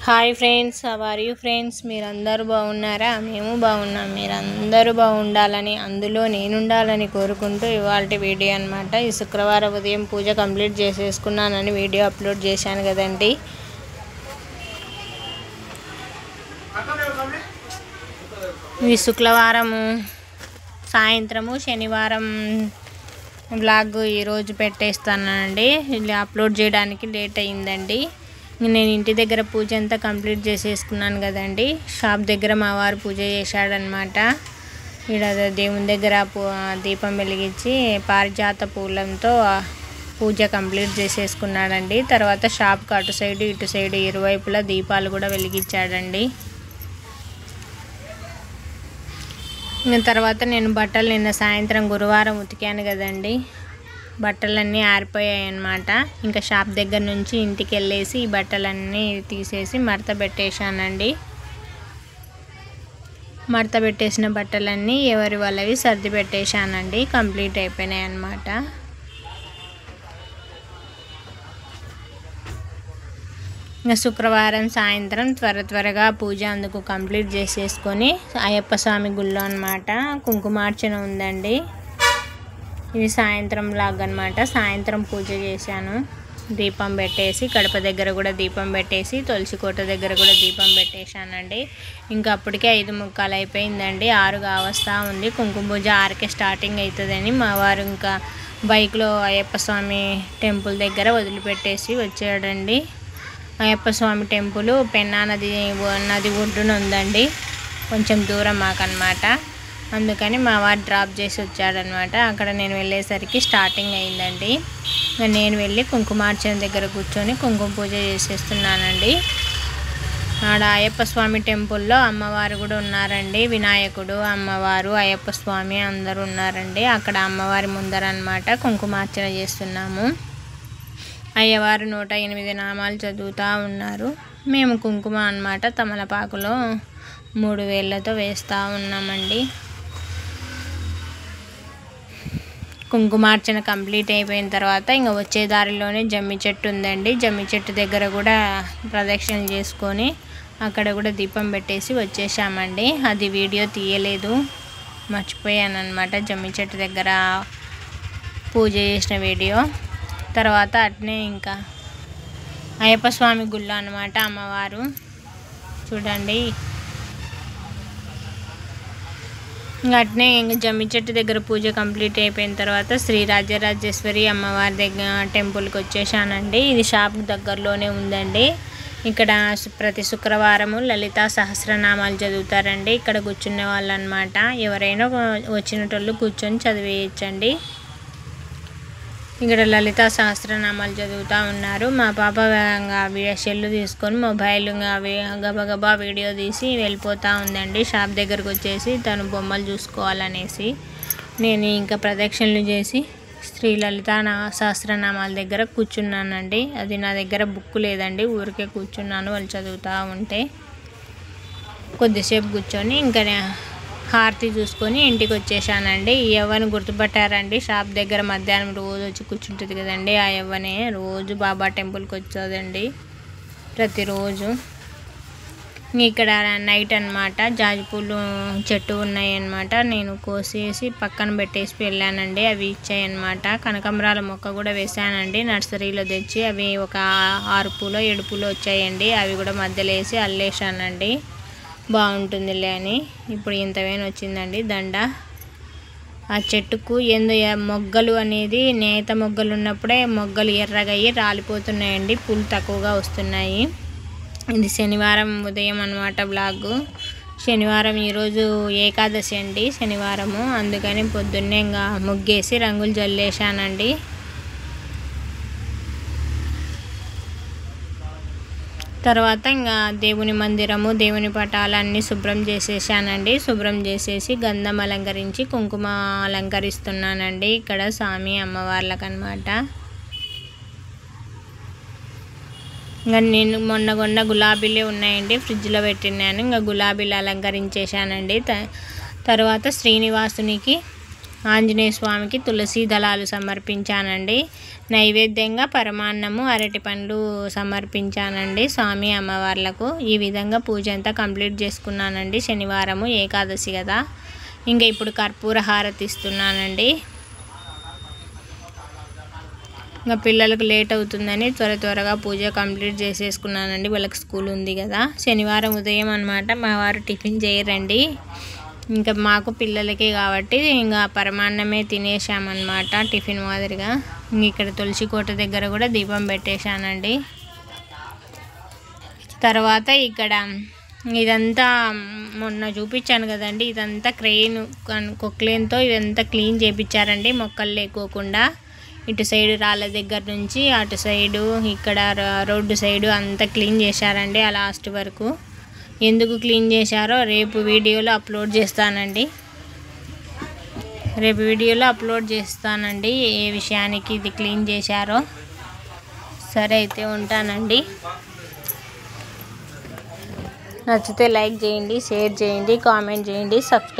Hi friends, how are you friends? మీరందరూ బాగున్నారా? మేము బాగున్నాం. మీరందరూ బాగుండాలని, అందులో నేనుండాలని కోరుకుంటూ ఇవాల్టి వీడియో అనమాట. ఈ శుక్రవారం ఉదయం పూజ కంప్లీట్ చేసేసుకున్నానని వీడియో అప్లోడ్ చేశాను కదండి. ఇది శుక్రవారము సాయంత్రము, శనివారం వ్లాగ్ ఈరోజు పెట్టేస్తానండి. ఇలా అప్లోడ్ చేయడానికి లేట్ అయ్యిందండి. నేను ఇంటి దగ్గర పూజ అంతా కంప్లీట్ చేసేసుకున్నాను కదండి. షాప్ దగ్గర మా వారు పూజ చేశాడనమాట. ఇక్కడ దేవుని దగ్గర దీపం వెలిగించి పారిజాత పూలంతో పూజ కంప్లీట్ చేసేసుకున్నాడండి. తర్వాత షాప్కి అటు సైడ్ ఇటు సైడ్ ఇరువైపులా దీపాలు కూడా వెలిగించాడండి. తర్వాత నేను బట్టలు నిన్న సాయంత్రం గురువారం ఉతికాను కదండి. బట్టలన్నీ ఆరిపోయాయి అన్నమాట. ఇంకా షాప్ దగ్గర నుంచి ఇంటికి వెళ్ళేసి ఈ బట్టలన్నీ తీసేసి మడత పెట్టేశానండి. మడత పెట్టేసిన బట్టలన్నీ ఎవరి వాళ్ళవి సర్ది పెట్టేశానండి. కంప్లీట్ అయిపోయినాయి అన్నమాట. ఇంకా శుక్రవారం సాయంత్రం త్వరగా పూజ అందుకు కంప్లీట్ చేసేసుకొని అయ్యప్ప స్వామి గుళ్ళో అన్నమాట కుంకుమార్చన ఉందండి. ఇది సాయంత్రం లాగా అనమాట. సాయంత్రం పూజ చేశాను. దీపం పెట్టేసి కడప దగ్గర కూడా దీపం పెట్టేసి తులసి కోట దగ్గర కూడా దీపం పెట్టేశానండి. ఇంకా అప్పటికే 5:45 అయిపోయిందండి. 6 కావస్తా ఉంది. కుంకుమ పూజ 6కే స్టార్టింగ్ అవుతుందని మా వారు ఇంకా బైక్లో అయ్యప్ప స్వామి టెంపుల్ దగ్గర వదిలిపెట్టేసి వచ్చాడండి. అయ్యప్ప స్వామి టెంపుల్ పెన్నా నది ఒడ్డున ఉందండి. కొంచెం దూరం మాకన్నమాట. అందుకని మా వారు డ్రాప్ చేసి వచ్చాడనమాట. అక్కడ నేను వెళ్ళేసరికి స్టార్టింగ్ అయిందండి. నేను వెళ్ళి కుంకుమార్చన దగ్గర కూర్చొని కుంకుమ పూజ చేసేస్తున్నానండి. ఆడ అయ్యప్ప స్వామి టెంపుల్లో అమ్మవారు కూడా ఉన్నారండి. వినాయకుడు, అమ్మవారు, అయ్యప్ప స్వామి అందరూ ఉన్నారండి. అక్కడ అమ్మవారి ముందర అనమాట కుంకుమార్చన చేస్తున్నాము. అయ్యవారు 108 నామాలు చదువుతూ ఉన్నారు. మేము కుంకుమ అన్నమాట తమలపాకులో 3 వేళ్ళతో వేస్తూ ఉన్నామండి. కుంకుమార్చన కంప్లీట్ అయిపోయిన తర్వాత ఇంకా వచ్చే దారిలోనే జమ్మి చెట్టు ఉందండి. జమ్మి చెట్టు దగ్గర కూడా ప్రదక్షిణలు చేసుకొని అక్కడ కూడా దీపం పెట్టేసి వచ్చేసామండి. అది వీడియో తీయలేదు, మర్చిపోయాను అనమాట. జమ్మి చెట్టు దగ్గర పూజ చేసిన వీడియో. తర్వాత అట్నే ఇంకా అయ్యప్ప స్వామి గుళ్ళో అనమాట అమ్మవారు చూడండి. ఇంకా అట్నే ఇంకా జమ్మి చెట్టు దగ్గర పూజ కంప్లీట్ అయిపోయిన తర్వాత శ్రీ రాజరాజేశ్వరి అమ్మవారి దగ్గర టెంపుల్కి వచ్చేసానండి. ఇది షాప్ దగ్గరలోనే ఉందండి. ఇక్కడ ప్రతి శుక్రవారము లలితా సహస్రనామాలు చదువుతారండి. ఇక్కడ కూర్చునే వాళ్ళు అనమాట. ఎవరైనా వచ్చినటోళ్ళు కూర్చొని చదివేయచ్చండి. ఇక్కడ లలితా సహస్రనామాలు చదువుతూ ఉన్నారు. మా పాప సెల్లు తీసుకొని మొబైల్ గబగబా వీడియో తీసి వెళ్ళిపోతూ ఉందండి. షాప్ దగ్గరకు వచ్చేసి తను బొమ్మలు చూసుకోవాలనేసి నేను ఇంకా ప్రదక్షిణలు చేసి శ్రీ లలితా సహస్రనామాల దగ్గర కూర్చున్నానండి. అది నా దగ్గర బుక్ లేదండి, ఊరికే కూర్చున్నాను. వాళ్ళు చదువుతూ ఉంటే కొద్దిసేపు కూర్చొని ఇంకా హారతి చూసుకొని ఇంటికి వచ్చేసానండి. ఈ యవ్వని గుర్తుపట్టారండి. షాప్ దగ్గర మధ్యాహ్నం రోజు వచ్చి కూర్చుంటుంది కదండి. ఆ యవ్వనే రోజు బాబా టెంపుల్కి వచ్చేదండి ప్రతిరోజు. ఇక్కడ నైట్ అనమాట జాజిపూలు చెట్టు ఉన్నాయి అన్నమాట. నేను కోసేసి పక్కన పెట్టేసి వెళ్ళానండి. అవి ఇచ్చాయన్నమాట. కనకాంబరాల మొక్క కూడా వేసానండి నర్సరీలో తెచ్చి. అవి ఒక 6 పూలో 7 పూలో వచ్చాయండి. అవి కూడా మధ్యలో వేసి అల్లేసానండి. బాగుంటుందిలే అని. ఇప్పుడు ఇంతవేనా వచ్చిందండి దండ. ఆ చెట్టుకు మొగ్గలు అనేది నేత మొగ్గలు ఉన్నప్పుడే మొగ్గలు ఎర్రగా అయ్యి రాలిపోతున్నాయండి. పూలు తక్కువగా వస్తున్నాయి. ఇది శనివారం ఉదయం అన్నమాట బ్లాగు. శనివారం ఈరోజు ఏకాదశి అండి, శనివారము. అందుకని పొద్దున్నే ఇంకా ముగ్గేసి రంగులు జల్లేసానండి. తర్వాత ఇంకా దేవుని మందిరము, దేవుని పటాలన్నీ శుభ్రం చేసేసానండి. శుభ్రం చేసేసి గంధం అలంకరించి కుంకుమ అలంకరిస్తున్నానండి. ఇక్కడ స్వామి అమ్మవార్లకు అనమాట. ఇంకా నేను మొన్న గులాబీలే ఉన్నాయండి, ఫ్రిడ్జ్లో పెట్టినాను. ఇంకా గులాబీలు అలంకరించేసానండి. తర్వాత శ్రీనివాసునికి ఆంజనేయ స్వామికి తులసి దళాలు సమర్పించానండి. నైవేద్యంగా పరమాన్నము, అరటి పండ్లు సమర్పించానండి స్వామి అమ్మవార్లకు. ఈ విధంగా పూజ అంతా కంప్లీట్ చేసుకున్నానండి. శనివారము ఏకాదశి కదా. ఇంకా ఇప్పుడు కర్పూర హారతి ఇస్తున్నానండి. ఇంకా పిల్లలకు లేట్ అవుతుందని త్వరగా పూజ కంప్లీట్ చేసేసుకున్నానండి. వాళ్ళకి స్కూల్ ఉంది కదా. శనివారం ఉదయం అన్నమాట. మా వారు టిఫిన్ చేయరండి. ఇంకా మాకు పిల్లలకే కాబట్టి ఇంకా పరమాన్నమే తినేసామన్నమాట టిఫిన్ మాదిరిగా. ఇక్కడ తులసి కోట దగ్గర కూడా దీపం పెట్టేశానండి. తర్వాత ఇక్కడ ఇదంతా మొన్న చూపించాను కదండి, ఇదంతా క్రెయిన్ కొక్లేన్తో ఇదంతా క్లీన్ చేయించారండి మొక్కలు లేకోకుండా. ఇటు సైడు రాళ్ళ దగ్గర నుంచి అటు సైడు ఇక్కడ రోడ్డు సైడు అంతా క్లీన్ చేశారండి ఆ లాస్ట్ వరకు. ఎందుకు క్లీన్ చేశారో రేపు వీడియోలో అప్లోడ్ చేస్తానండి. ఏ విషయానికి ఇది క్లీన్ చేశారో. సరే అయితే ఉంటానండి. నచ్చితే లైక్ చేయండి, షేర్ చేయండి, కామెంట్ చేయండి, సబ్స్క్రైబ్